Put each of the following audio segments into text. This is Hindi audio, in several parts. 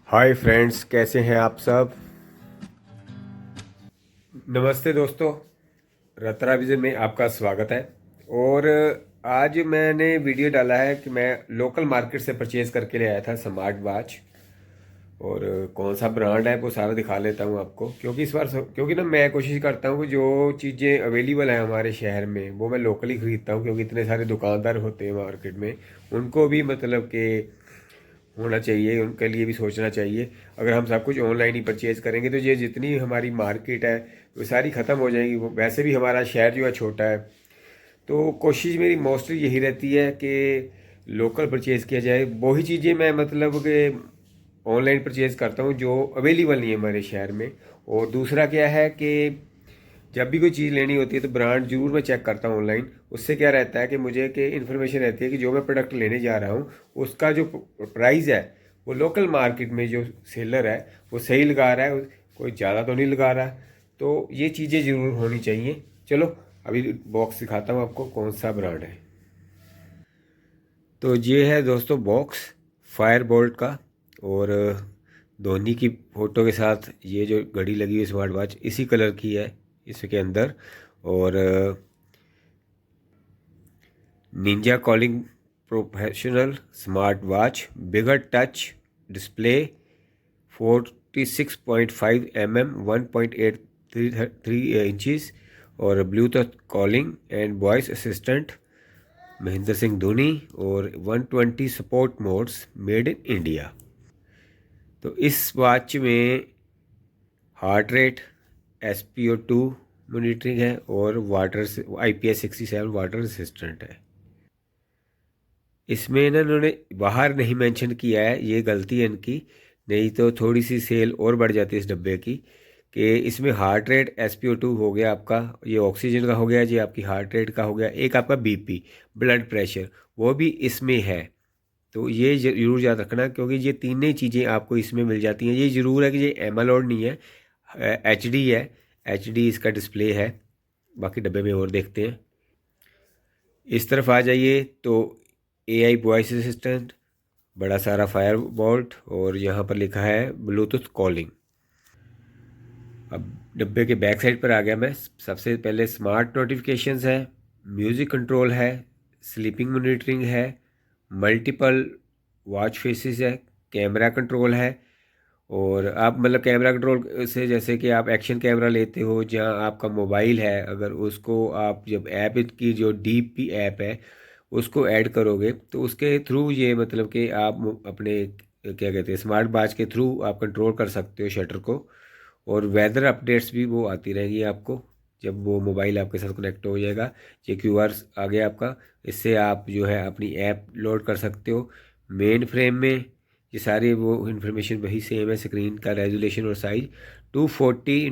हाय फ्रेंड्स, कैसे हैं आप सब। नमस्ते दोस्तों, रत्रा विजन में आपका स्वागत है। और आज मैंने वीडियो डाला है कि मैं लोकल मार्केट से परचेज़ करके ले आया था स्मार्ट वॉच। और कौन सा ब्रांड है वो सारा दिखा लेता हूँ आपको, क्योंकि इस बार क्योंकि ना मैं कोशिश करता हूँ कि जो चीज़ें अवेलेबल हैं हमारे शहर में वो मैं लोकली ख़रीदता हूँ, क्योंकि इतने सारे दुकानदार होते हैं मार्केट में। उनको भी मतलब कि होना चाहिए, उनके लिए भी सोचना चाहिए। अगर हम सब कुछ ऑनलाइन ही परचेज़ करेंगे तो ये जितनी हमारी मार्केट है वो सारी ख़त्म हो जाएगी। वो वैसे भी हमारा शहर जो है छोटा है, तो कोशिश मेरी मोस्टली यही रहती है कि लोकल परचेज़ किया जाए। वही चीज़ें मैं मतलब कि ऑनलाइन परचेज़ करता हूँ जो अवेलेबल नहीं है हमारे शहर में। और दूसरा क्या है कि जब भी कोई चीज़ लेनी होती है तो ब्रांड जरूर मैं चेक करता हूँ ऑनलाइन। उससे क्या रहता है कि मुझे कि इन्फॉर्मेशन रहती है कि जो मैं प्रोडक्ट लेने जा रहा हूँ उसका जो प्राइस है वो लोकल मार्केट में जो सेलर है वो सही लगा रहा है, कोई ज़्यादा तो नहीं लगा रहा। तो ये चीज़ें ज़रूर होनी चाहिए। चलो अभी बॉक्स दिखाता हूँ आपको कौन सा ब्रांड है। तो ये है दोस्तों बॉक्स फायर बोल्ट का। और धोनी की फ़ोटो के साथ ये जो घड़ी लगी हुई स्मार्ट वॉच इसी कलर की है इसके अंदर। और ninja calling professional smart watch, bigger touch display, 46.5 mm, 1.83 inches, और bluetooth calling and voice assistant, Mahendra Singh Dhoni, और 120 support modes, made in India. तो इस वॉच में हार्ट रेट, SpO2 मॉनिटरिंग है, और वाटर IP67 वाटर रेसिस्टेंट है। इसमें ना इन्होंने बाहर नहीं मेंशन किया है, ये गलती है इनकी। नहीं तो थोड़ी सी सेल और बढ़ जाती है इस डब्बे की। कि इसमें हार्ट रेट, SpO2 हो गया आपका, ये ऑक्सीजन का हो गया जी, आपकी हार्ट रेट का हो गया, एक आपका BP ब्लड प्रेशर वो भी इसमें है। तो ये ज़रूर याद रखना, क्योंकि ये तीनों चीज़ें आपको इसमें मिल जाती हैं। ये ज़रूर है कि ये एमोलेड नहीं है, HD है। HD इसका डिस्प्ले है। बाकी डब्बे में और देखते हैं। इस तरफ आ जाइए तो AI वॉइस असिस्टेंट, बड़ा सारा फायर बोल्ट, और यहाँ पर लिखा है ब्लूटूथ कॉलिंग। अब डब्बे के बैक साइड पर आ गया मैं। सबसे पहले स्मार्ट नोटिफिकेशंस है, म्यूज़िक कंट्रोल है, स्लीपिंग मॉनिटरिंग है, मल्टीपल वॉच फेसेस है, कैमरा कंट्रोल है। और आप मतलब कैमरा कंट्रोल से जैसे कि आप एक्शन कैमरा लेते हो, जहाँ आपका मोबाइल है अगर उसको आप जब ऐप की जो DP ऐप है उसको ऐड करोगे तो उसके थ्रू ये मतलब कि आप अपने क्या कहते हैं स्मार्ट वॉच के थ्रू आप कंट्रोल कर सकते हो शटर को। और वेदर अपडेट्स भी वो आती रहेंगी आपको जब वो मोबाइल आपके साथ कनेक्ट हो जाएगा। ये QR आ गया आपका, इससे आप जो है अपनी ऐप लोड कर सकते हो। मेन फ्रेम में ये सारी वो इन्फॉर्मेशन वही सेम है। स्क्रीन का रेजोल्यूशन और साइज 240 ×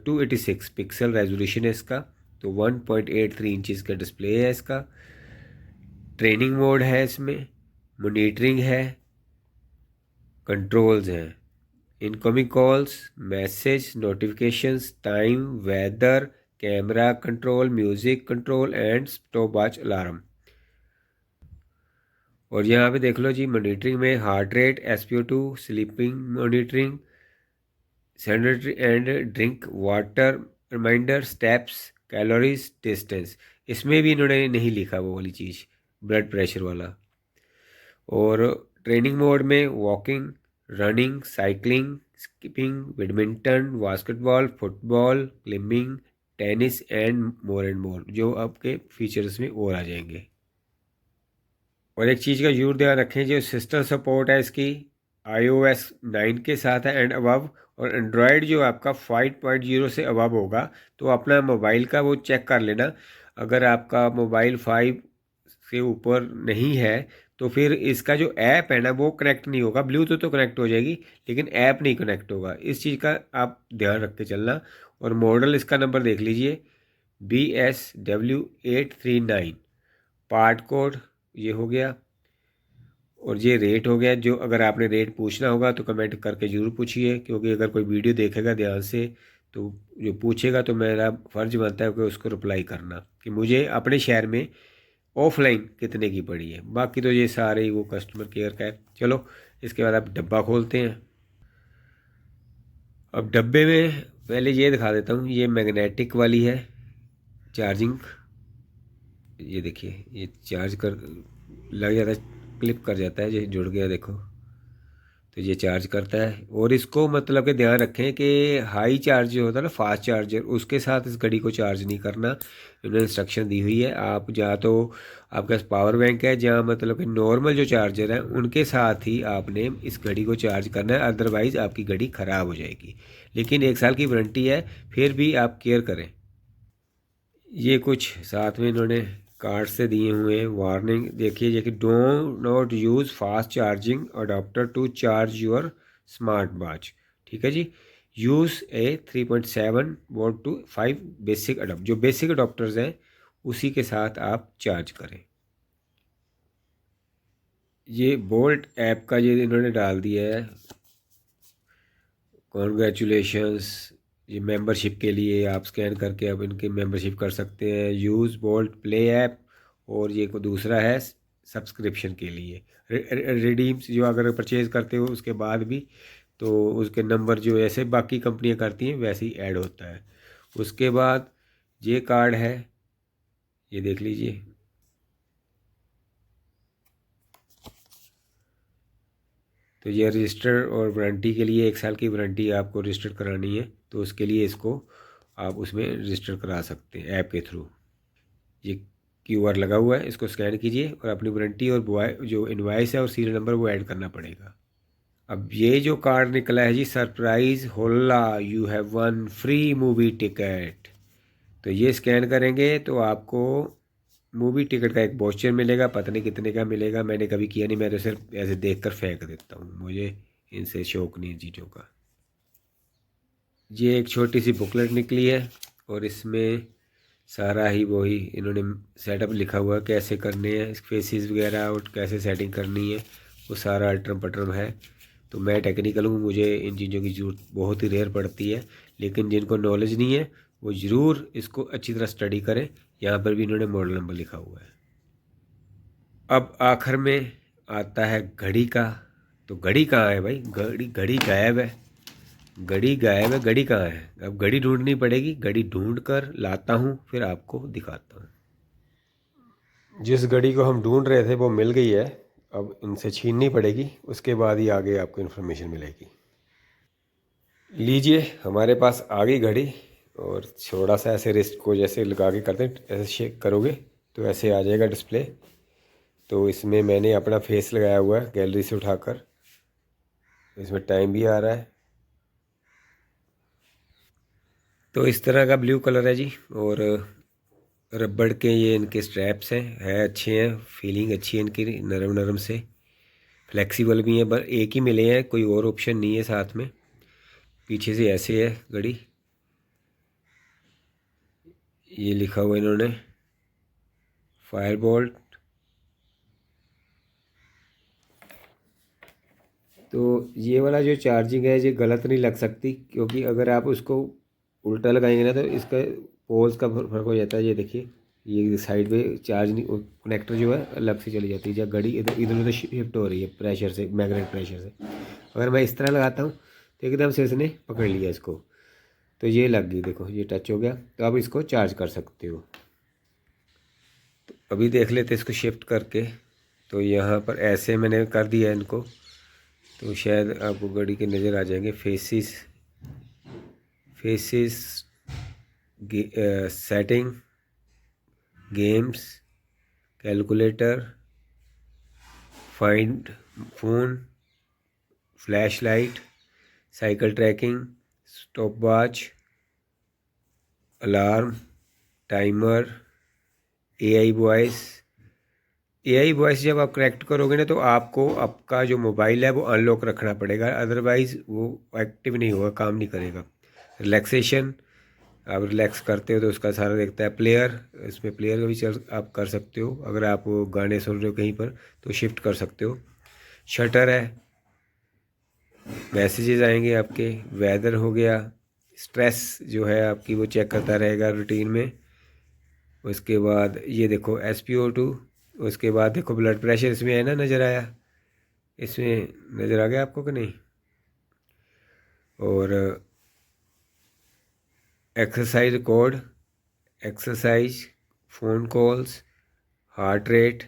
286 पिक्सल रेजोल्यूशन है इसका। तो 1.83 इंचज़ का डिस्प्ले है इसका। ट्रेनिंग मोड है इसमें, मॉनिटरिंग है, कंट्रोल्स हैं, incoming calls, message, notifications, time, weather, camera control, music control and stopwatch alarm. और यहाँ पे देख लो जी, मॉनिटरिंग में heart rate, SpO2, sleeping monitoring, sanitary and drink water reminder, steps, calories, distance. इसमें भी इन्होंने नहीं लिखा वो वाली चीज़, ब्लड प्रेशर वाला। और ट्रेनिंग मोड में walking, running, cycling, skipping, badminton, basketball, football, climbing, tennis and more जो आपके फीचर्स में और आ जाएंगे। और एक चीज़ का जरूर ध्यान रखें, जो सिस्टम सपोर्ट है इसकी iOS 9 के साथ है एंड अबव। और एंड्रॉयड जो आपका 5.0 से अबव होगा तो अपना मोबाइल का वो चेक कर लेना। अगर आपका मोबाइल 5 से ऊपर नहीं है तो फिर इसका जो ऐप है ना वो कनेक्ट नहीं होगा। ब्लूटूथ तो कनेक्ट हो जाएगी लेकिन ऐप नहीं कनेक्ट होगा। इस चीज़ का आप ध्यान रख के चलना। और मॉडल इसका नंबर देख लीजिए, BSW839। पार्ट कोड ये हो गया। और ये रेट हो गया। जो अगर आपने रेट पूछना होगा तो कमेंट करके ज़रूर पूछिए, क्योंकि अगर कोई वीडियो देखेगा ध्यान से तो जो पूछेगा तो मेरा फ़र्ज बनता है कि उसको रिप्लाई करना कि मुझे अपने शहर में ऑफलाइन कितने की पड़ी है। बाकी तो ये सारे ही वो कस्टमर केयर का है। चलो इसके बाद आप डब्बा खोलते हैं। अब डब्बे में पहले ये दिखा देता हूँ, ये मैग्नेटिक वाली है चार्जिंग। ये देखिए ये चार्ज कर लग जाता है, क्लिप कर जाता है, ये जुड़ गया देखो। तो ये चार्ज करता है। और इसको मतलब कि ध्यान रखें कि हाई चार्ज जो होता है ना, फास्ट चार्जर, उसके साथ इस घड़ी को चार्ज नहीं करना। इन्होंने इंस्ट्रक्शन दी हुई है। आप जहाँ तो आपके पास पावर बैंक है, जहाँ मतलब कि नॉर्मल जो चार्जर है उनके साथ ही आपने इस घड़ी को चार्ज करना है, अदरवाइज़ आपकी घड़ी ख़राब हो जाएगी। लेकिन 1 साल की वारंटी है, फिर भी आप केयर करें। ये कुछ साथ में इन्होंने कार्ड से दिए हुए हैं वार्निंग। देखिए ये कि do not use fast charging adapter to charge your smart watch. ठीक है जी। Use a 3.7 volt to 5 basic adapter, जो बेसिक अडाप्टर्स हैं उसी के साथ आप चार्ज करें। ये बोल्ट ऐप का ये इन्होंने डाल दिया है, कॉन्ग्रेचुलेशंस। ये मेंबरशिप के लिए आप स्कैन करके अब इनकी मेंबरशिप कर सकते हैं। Use bolt play app. और ये को दूसरा है सब्सक्रिप्शन के लिए रिडीम्स, जो अगर परचेज़ करते हो उसके बाद भी, तो उसके नंबर जो ऐसे बाकी कंपनियां करती हैं वैसे ही ऐड होता है। उसके बाद ये कार्ड है, ये देख लीजिए। तो ये रजिस्टर और वारंटी के लिए 1 साल की वारंटी आपको रजिस्टर करानी है, तो उसके लिए इसको आप उसमें रजिस्टर करा सकते हैं ऐप के थ्रू। ये क्यूआर लगा हुआ है, इसको स्कैन कीजिए और अपनी वारंटी और जो इनवाइस है और सीरियल नंबर वो ऐड करना पड़ेगा। अब ये जो कार्ड निकला है जी, सरप्राइज होला you have one free movie ticket. तो ये स्कैन करेंगे तो आपको मूवी टिकट का एक वाउचर मिलेगा। पता नहीं कितने का मिलेगा, मैंने कभी किया नहीं, मैं तो सिर्फ ऐसे देख कर फेंक देता हूँ, मुझे इनसे शौक नहीं चीज़ों का। ये एक छोटी सी बुकलेट निकली है और इसमें सारा ही वही इन्होंने सेटअप लिखा हुआ है, कैसे करने हैं फेसेस वगैरह और कैसे सेटिंग करनी है, वो सारा अल्ट्रम पटरम है। तो मैं टेक्निकल हूँ, मुझे इन चीज़ों की ज़रूरत बहुत ही रेयर पड़ती है। लेकिन जिनको नॉलेज नहीं है वो ज़रूर इसको अच्छी तरह स्टडी करें। यहाँ पर भी इन्होंने मॉडल नंबर लिखा हुआ है। अब आखिर में आता है घड़ी का। तो घड़ी कहाँ है भाई, घड़ी घड़ी गायब है। घड़ी गायब है, घड़ी कहाँ है। अब घड़ी ढूंढनी पड़ेगी, घड़ी ढूंढ कर लाता हूँ फिर आपको दिखाता हूँ। जिस घड़ी को हम ढूंढ रहे थे वो मिल गई है। अब इनसे छीननी पड़ेगी, उसके बाद ही आगे आपको इन्फॉर्मेशन मिलेगी। लीजिए हमारे पास आ गई घड़ी। और थोड़ा सा ऐसे रिस्ट को जैसे लगा के करते हैं, ऐसे शेक करोगे तो ऐसे आ जाएगा डिस्प्ले। तो इसमें मैंने अपना फेस लगाया हुआ है गैलरी से उठाकर। इसमें टाइम भी आ रहा है। तो इस तरह का ब्लू कलर है जी। और रबड़ के ये इनके स्ट्रैप्स हैं, अच्छे हैं, फीलिंग अच्छी है इनकी, नरम नरम से, फ्लेक्सिबल भी हैं। पर एक ही मिले हैं, कोई और ऑप्शन नहीं है साथ में। पीछे से ऐसे है घड़ी, ये लिखा हुआ इन्होंने फायर बोल्ट। तो ये वाला जो चार्जिंग है ये गलत नहीं लग सकती, क्योंकि अगर आप उसको उल्टा लगाएंगे ना तो इसका पोल्स का फर्क हो जाता है। ये देखिए ये साइड पे चार्ज नहीं, कनेक्टर जो है अलग से चली जाती है जब घड़ी इधर इधर उधर शिफ्ट हो रही है प्रेशर से, मैग्नेट प्रेशर से। अगर मैं इस तरह लगाता हूँ तो एकदम से इसने पकड़ लिया इसको, तो ये लग गई, देखो ये टच हो गया। तो आप इसको चार्ज कर सकते हो। तो अभी देख लेते इसको शिफ्ट करके। तो यहाँ पर ऐसे मैंने कर दिया इनको, तो शायद आपको घड़ी के नज़र आ जाएंगे faces. Faces setting, games, calculator, find phone, flashlight, cycle tracking, stopwatch, alarm, timer, AI voice. AI voice जब आप कनेक्ट करोगे ना तो आपको आपका जो मोबाइल है वो अनलॉक रखना पड़ेगा, अदरवाइज़ वो एक्टिव नहीं होगा, काम नहीं करेगा। रिलैक्सेशन, आप रिलैक्स करते हो तो उसका सारा देखता है। प्लेयर, इसमें प्लेयर का भी आप कर सकते हो, अगर आप गाने सुन रहे हो कहीं पर तो शिफ्ट कर सकते हो। शटर है, मैसेजेस आएंगे आपके। वेदर हो गया, स्ट्रेस जो है आपकी वो चेक करता रहेगा रूटीन में। उसके बाद ये देखो SpO2। उसके बाद देखो ब्लड प्रेशर इसमें है ना, नज़र आया? इसमें नज़र आ गया आपको कि नहीं? और exercise record, exercise, phone calls, heart rate,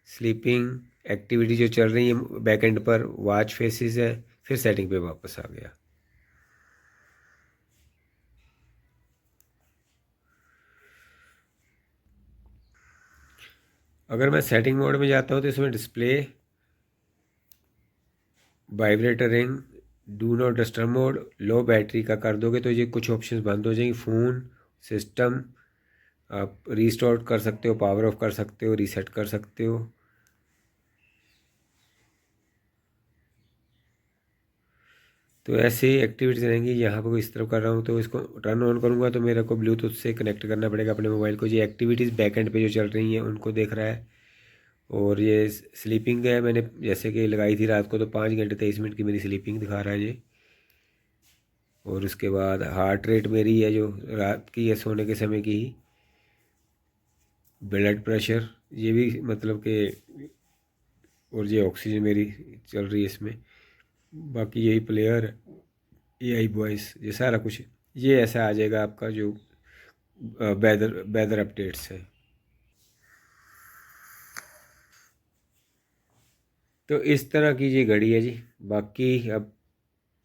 sleeping, activity जो चल रही है बैक एंड पर, वॉच फेसेस है। फिर सेटिंग पे वापस आ गया। अगर मैं सेटिंग मोड में जाता हूँ तो इसमें display, vibrator ring, do not disturb mode, low battery का कर दोगे तो ये कुछ ऑप्शंस बंद हो जाएंगे। फ़ोन सिस्टम आप रीस्टोर कर सकते हो, पावर ऑफ कर सकते हो, रीसेट कर सकते हो। तो ऐसे एक्टिविटीज़ रहेंगी। यहाँ पर इस तरफ कर रहा हूँ तो इसको टर्न ऑन करूँगा तो मेरे को ब्लूटूथ से कनेक्ट करना पड़ेगा अपने मोबाइल को। ये एक्टिविटीज़ बैक एंड पे जो चल रही हैं उनको देख रहा है। और ये स्लीपिंग है, मैंने जैसे कि लगाई थी रात को तो 5 घंटे 23 मिनट की मेरी स्लीपिंग दिखा रहा है ये। और उसके बाद हार्ट रेट मेरी है जो रात की है, सोने के समय की ही। ब्लड प्रेशर ये भी मतलब कि, और ये ऑक्सीजन मेरी चल रही है इसमें। बाकी यही प्लेयर, AI वॉइस, ये सारा कुछ ये ऐसा आ जाएगा आपका जो वेदर वेदर अपडेट्स है। तो इस तरह की ये घड़ी है जी। बाकी अब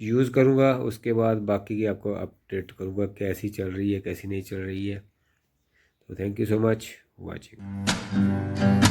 यूज़ करूँगा उसके बाद बाकी की आपको अपडेट करूँगा कैसी चल रही है कैसी नहीं चल रही है। तो thank you so much watching.